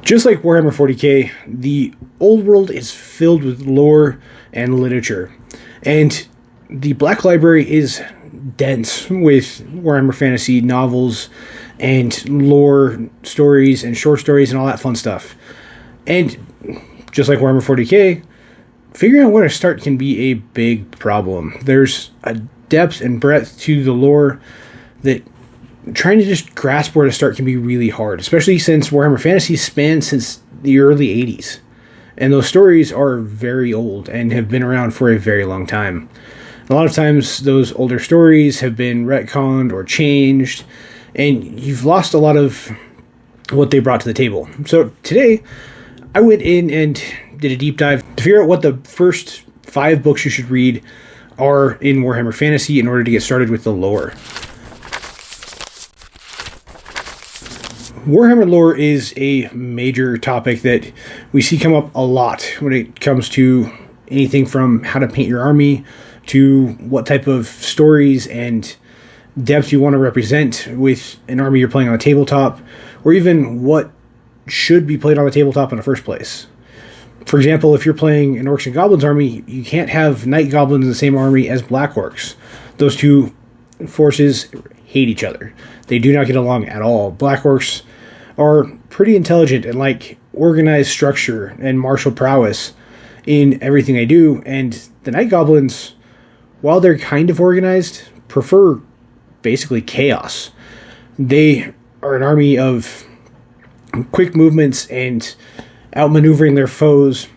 Just like Warhammer 40k, the old world is filled with lore and literature, and the Black Library is dense with Warhammer Fantasy novels and lore stories and short stories and all that fun stuff. And just like Warhammer 40k, figuring out where to start can be a big problem. There's a depth and breadth to the lore that trying to just grasp where to start can be really hard, especially since Warhammer Fantasy spans since the early 80s. And those stories are very old and have been around for a very long time. A lot of times those older stories have been retconned or changed, and you've lost a lot of what they brought to the table. So today, I went in and did a deep dive to figure out what the first 5 books you should read are in Warhammer Fantasy in order to get started with the lore. Warhammer lore is a major topic that we see come up a lot when it comes to anything from how to paint your army to what type of stories and depth you want to represent with an army you're playing on the tabletop, or even what should be played on the tabletop in the first place. For example, if you're playing an Orcs and Goblins army, you can't have Night Goblins in the same army as Black Orcs. Those two forces hate each other. They do not get along at all. Black Orcs are pretty intelligent and like organized structure and martial prowess in everything they do, and the Night Goblins, while they're kind of organized, prefer basically chaos. They are an army of quick movements and outmaneuvering their foes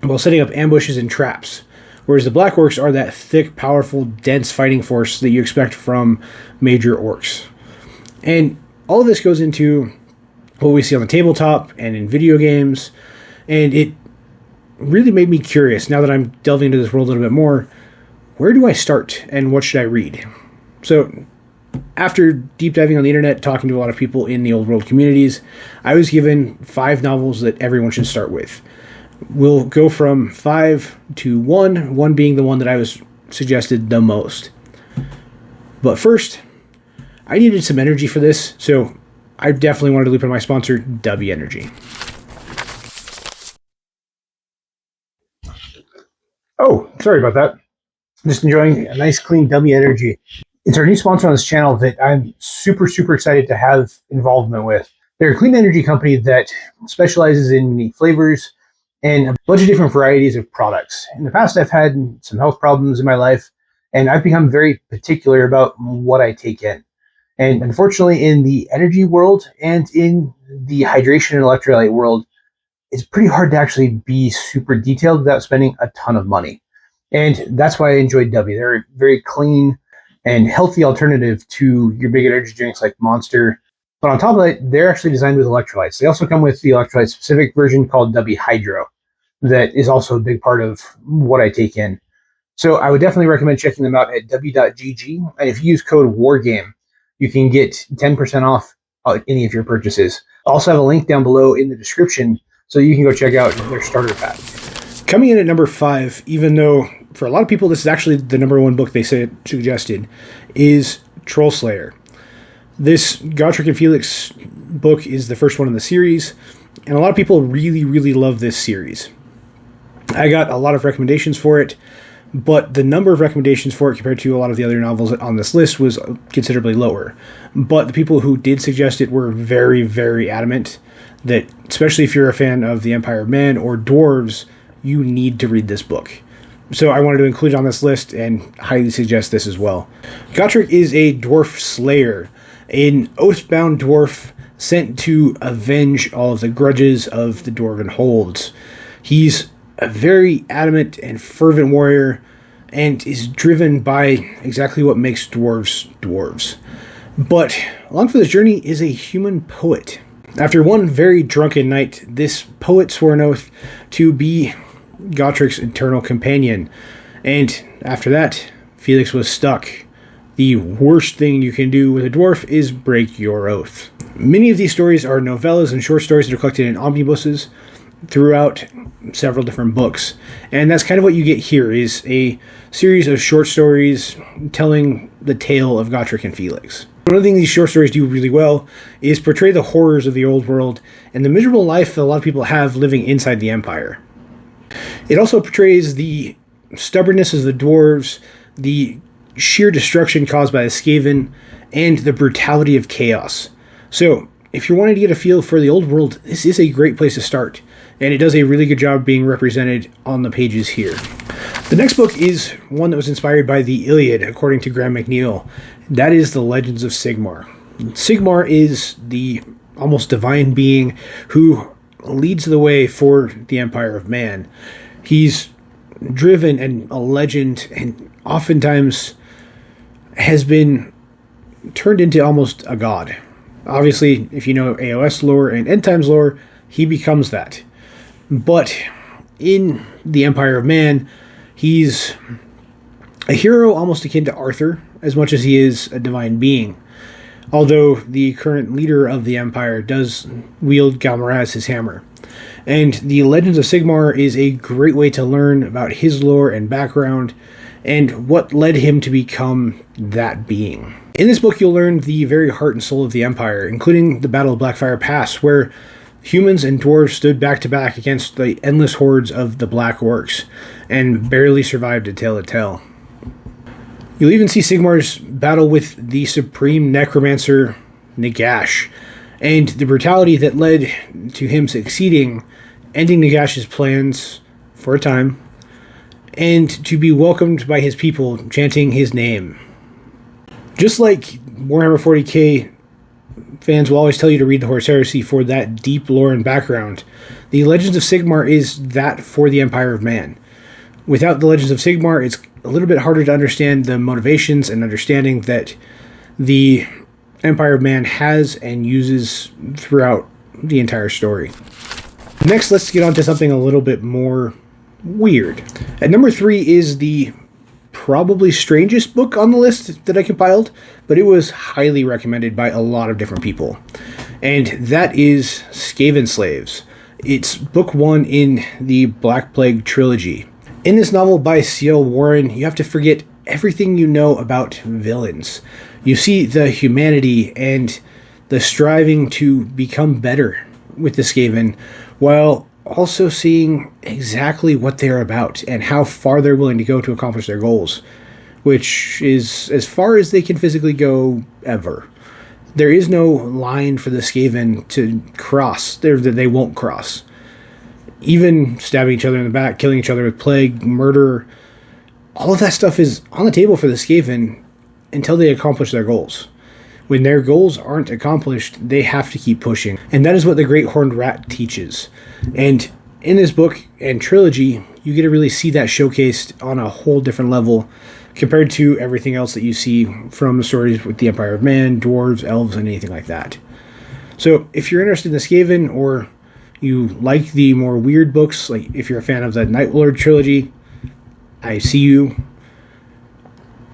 while setting up ambushes and traps, whereas the Black Orcs are that thick, powerful, dense fighting force that you expect from major orcs. And all of this goes into what we see on the tabletop and in video games, and it really made me curious, now that I'm delving into this world a little bit more, where do I start and what should I read? So after deep diving on the internet, talking to a lot of people in the old world communities, I was given 5 novels that everyone should start with. We'll go from 5 to 1 being the one that I was suggested the most. But first, I needed some energy for this, so I definitely wanted to loop in my sponsor, W Energy. Oh, sorry about that. Just enjoying a nice clean W Energy. It's our new sponsor on this channel that I'm super, super excited to have involvement with. They're a clean energy company that specializes in unique flavors and a bunch of different varieties of products. In the past, I've had some health problems in my life, and I've become very particular about what I take in. And unfortunately, in the energy world and in the hydration and electrolyte world, it's pretty hard to actually be super detailed without spending a ton of money. And that's why I enjoy W. They're a very clean and healthy alternative to your big energy drinks like Monster. But on top of that, they're actually designed with electrolytes. They also come with the electrolyte-specific version called W Hydro that is also a big part of what I take in. So I would definitely recommend checking them out at w.gg. And if you use code WARGAME, you can get 10% off any of your purchases. I also have a link down below in the description so you can go check out their starter pack. Coming in at number 5, even though for a lot of people this is actually the number 1 book they suggested, is Trollslayer. This Gotrek and Felix book is the first one in the series, and a lot of people really, really love this series. I got a lot of recommendations for it, but the number of recommendations for it compared to a lot of the other novels on this list was considerably lower. But the people who did suggest it were very, very adamant that, especially if you're a fan of the Empire of Man or Dwarves, you need to read this book. So I wanted to include it on this list and highly suggest this as well. Gotrek is a dwarf slayer, an oath-bound dwarf sent to avenge all of the grudges of the dwarven holds. He's a very adamant and fervent warrior and is driven by exactly what makes dwarves dwarves. But along for this journey is a human poet. After one very drunken night, this poet swore an oath to be Gotrek's eternal companion. And after that, Felix was stuck. The worst thing you can do with a dwarf is break your oath. Many of these stories are novellas and short stories that are collected in omnibuses throughout several different books. And that's kind of what you get here, is a series of short stories telling the tale of Gotrek and Felix. One of the things these short stories do really well is portray the horrors of the old world and the miserable life that a lot of people have living inside the Empire. It also portrays the stubbornness of the dwarves, the sheer destruction caused by the Skaven, and the brutality of chaos. So, if you're wanting to get a feel for the old world, this is a great place to start, and it does a really good job being represented on the pages here. The next book is one that was inspired by the Iliad, according to Graham McNeil. That is The Legends of Sigmar. Sigmar is the almost divine being who leads the way for the Empire of Man. He's driven and a legend, and oftentimes has been turned into almost a god. Obviously, if you know AOS lore and End Times lore, he becomes that. But in the Empire of Man, he's a hero almost akin to Arthur, as much as he is a divine being. Although the current leader of the Empire does wield Galmar as his hammer. And the Legends of Sigmar is a great way to learn about his lore and background, and what led him to become that being. In this book, you'll learn the very heart and soul of the Empire, including the Battle of Blackfire Pass, where humans and dwarves stood back to back against the endless hordes of the Black Orcs, and barely survived a tale to tell. You'll even see Sigmar's battle with the supreme necromancer, Nagash, and the brutality that led to him succeeding, ending Nagash's plans for a time, and to be welcomed by his people chanting his name. Just like Warhammer 40k fans will always tell you to read the Horus Heresy for that deep lore and background, the Legends of Sigmar is that for the Empire of Man. Without the Legends of Sigmar, it's a little bit harder to understand the motivations and understanding that the Empire of Man has and uses throughout the entire story. Next, let's get on to something a little bit more weird. At number 3 is the probably strangest book on the list that I compiled, but it was highly recommended by a lot of different people. And that is Skavenslaves. It's book 1 in the Black Plague Trilogy. In this novel by C.L. Warren, you have to forget everything you know about villains. You see the humanity and the striving to become better with the Skaven, while also seeing exactly what they're about and how far they're willing to go to accomplish their goals, which is as far as they can physically go ever. There is no line for the Skaven to cross that they won't cross. Even stabbing each other in the back, killing each other with plague, murder, all of that stuff is on the table for the Skaven until they accomplish their goals. When their goals aren't accomplished, they have to keep pushing. And that is what the Great Horned Rat teaches. And in this book and trilogy, you get to really see that showcased on a whole different level compared to everything else that you see from the stories with the Empire of Man, dwarves, elves, and anything like that. So if you're interested in the Skaven, or you like the more weird books, like if you're a fan of the Night Lord trilogy, I See You,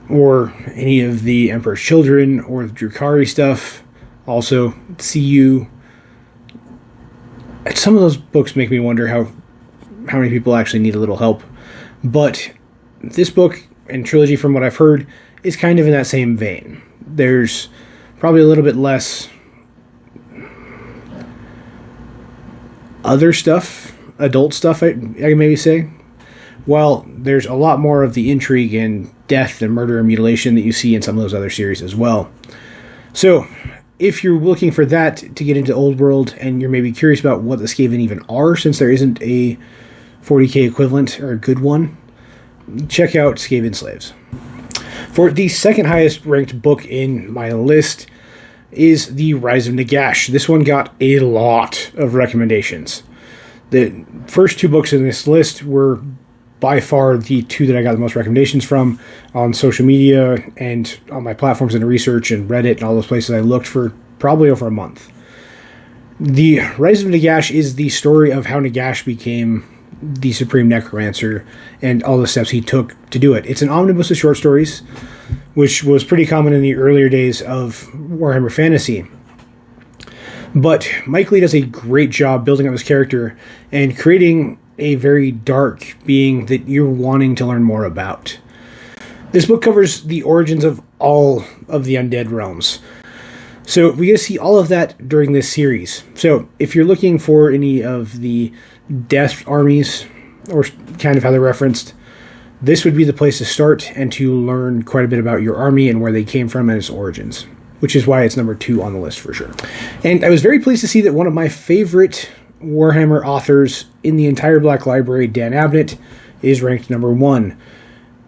or any of the Emperor's Children, or the Drukhari stuff, also See You. Some of those books make me wonder how many people actually need a little help. But this book and trilogy, from what I've heard, is kind of in that same vein. There's probably a little bit less other stuff, adult stuff, I can maybe say. While there's a lot more of the intrigue and death and murder and mutilation that you see in some of those other series as well. So, if you're looking for that to get into Old World, and you're maybe curious about what the Skaven even are, since there isn't a 40k equivalent or a good one, check out Skavenslaves. For the second highest ranked book in my list is The Rise of Nagash. This one got a lot of recommendations. The first 2 books in this list were by far the 2 that I got the most recommendations from on social media and on my platforms and research and Reddit and all those places I looked for probably over a month. The Rise of Nagash is the story of how Nagash became the Supreme Necromancer and all the steps he took to do it. It's an omnibus of short stories, which was pretty common in the earlier days of Warhammer Fantasy. But Mike Lee does a great job building up his character and creating a very dark being that you're wanting to learn more about. This book covers the origins of all of the undead realms, So we get to see all of that during this series. So if you're looking for any of the death armies, or kind of how they're referenced, this would be the place to start and to learn quite a bit about your army and where they came from and its origins, which is why it's number 2 on the list for sure. And I was very pleased to see that one of my favorite Warhammer authors in the entire Black Library, Dan Abnett, is ranked number 1.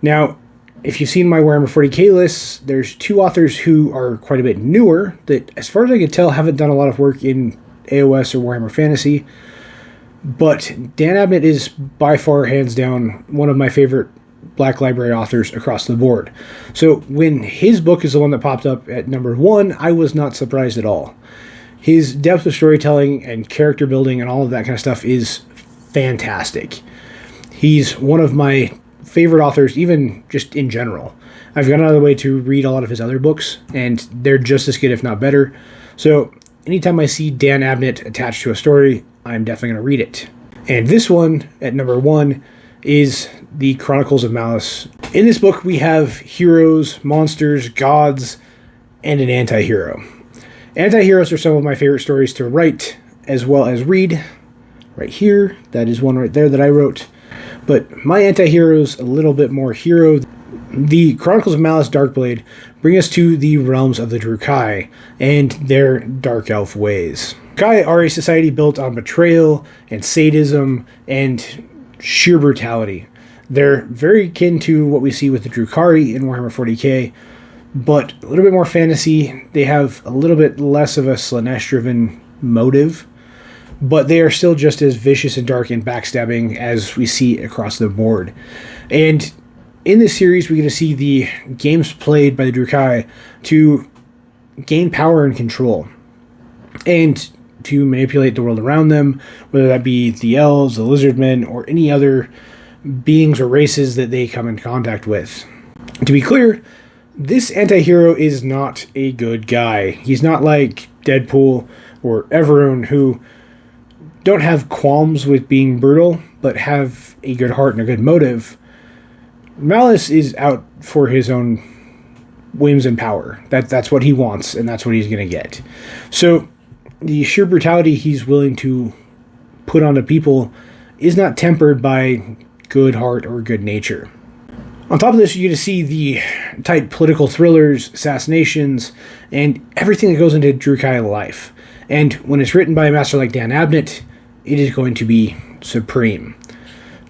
Now, if you've seen my Warhammer 40k lists, there's 2 authors who are quite a bit newer that, as far as I can tell, haven't done a lot of work in AOS or Warhammer Fantasy. But Dan Abnett is by far, hands down, one of my favorite Black Library authors across the board. So when his book is the one that popped up at number 1, I was not surprised at all. His depth of storytelling and character building and all of that kind of stuff is fantastic. He's one of my favorite authors, even just in general. I've gone out of the way to read a lot of his other books, and they're just as good, if not better. So anytime I see Dan Abnett attached to a story, I'm definitely going to read it. And this one, at number 1, is the Chronicles of Malus. In this book, we have heroes, monsters, gods, and an anti-hero. Anti-heroes are some of my favorite stories to write, as well as read. Right here, that is one right there that I wrote. But my anti-hero's a little bit more hero. The Chronicles of Malus Darkblade bring us to the realms of the Drukai and their dark elf ways. Drukai are a society built on betrayal and sadism and sheer brutality. They're very akin to what we see with the Drukhari in Warhammer 40k, but a little bit more fantasy. They have a little bit less of a Slanesh-driven motive, but they are still just as vicious and dark and backstabbing as we see across the board. And in this series, we're going to see the games played by the Drukai to gain power and control, and to manipulate the world around them, whether that be the elves, the lizardmen, or any other beings or races that they come in contact with. To be clear, this anti-hero is not a good guy. He's not like Deadpool or Everune, who don't have qualms with being brutal, but have a good heart and a good motive. Malus is out for his own whims and power. That's what he wants, and that's what he's going to get. So the sheer brutality he's willing to put onto people is not tempered by good heart or good nature. On top of this, you get to see the tight political thrillers, assassinations, and everything that goes into Drukai life. And when it's written by a master like Dan Abnett, it is going to be supreme.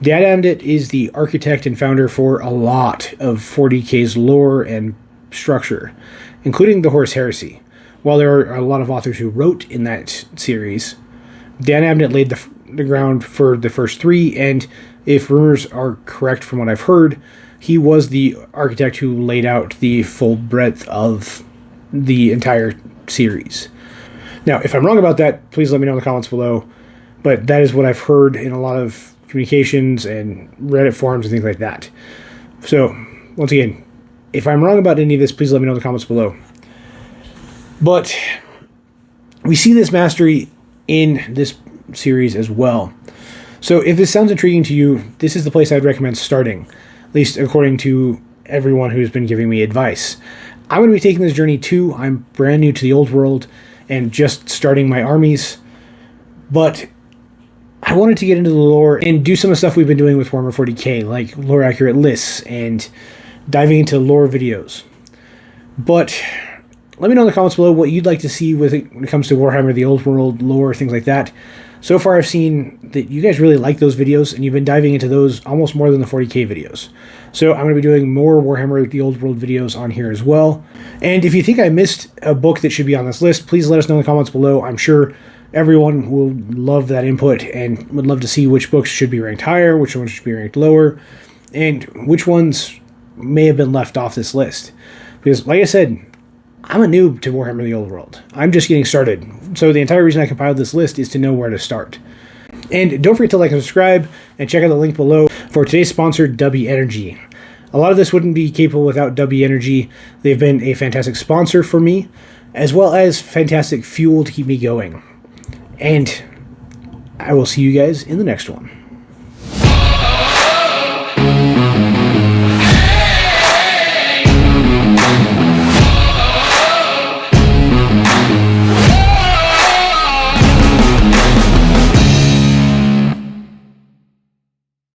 Dan Abnett is the architect and founder for a lot of 40k's lore and structure, including the Horus Heresy. While there are a lot of authors who wrote in that series, Dan Abnett laid the ground for the first 3, and if rumors are correct from what I've heard, he was the architect who laid out the full breadth of the entire series. Now, if I'm wrong about that, please let me know in the comments below. But that is what I've heard in a lot of communications and Reddit forums and things like that. So, once again, if I'm wrong about any of this, please let me know in the comments below. But we see this mastery in this series as well. So if this sounds intriguing to you, this is the place I'd recommend starting, at least according to everyone who's been giving me advice. I'm going to be taking this journey too. I'm brand new to the old world and just starting my armies, but I wanted to get into the lore and do some of the stuff we've been doing with Warhammer 40k, like lore accurate lists and diving into lore videos. But let me know in the comments below what you'd like to see with it when it comes to Warhammer, the old world, lore, things like that. So far I've seen that you guys really like those videos, and you've been diving into those almost more than the 40k videos. So I'm going to be doing more Warhammer, the old world videos on here as well. And if you think I missed a book that should be on this list, please let us know in the comments below. I'm sure everyone will love that input and would love to see which books should be ranked higher, which ones should be ranked lower, and which ones may have been left off this list. Because, like I said, I'm a noob to Warhammer the Old World. I'm just getting started. So the entire reason I compiled this list is to know where to start. And don't forget to like and subscribe, and check out the link below for today's sponsor, W Energy. A lot of this wouldn't be capable without W Energy. They've been a fantastic sponsor for me, as well as fantastic fuel to keep me going. And I will see you guys in the next one.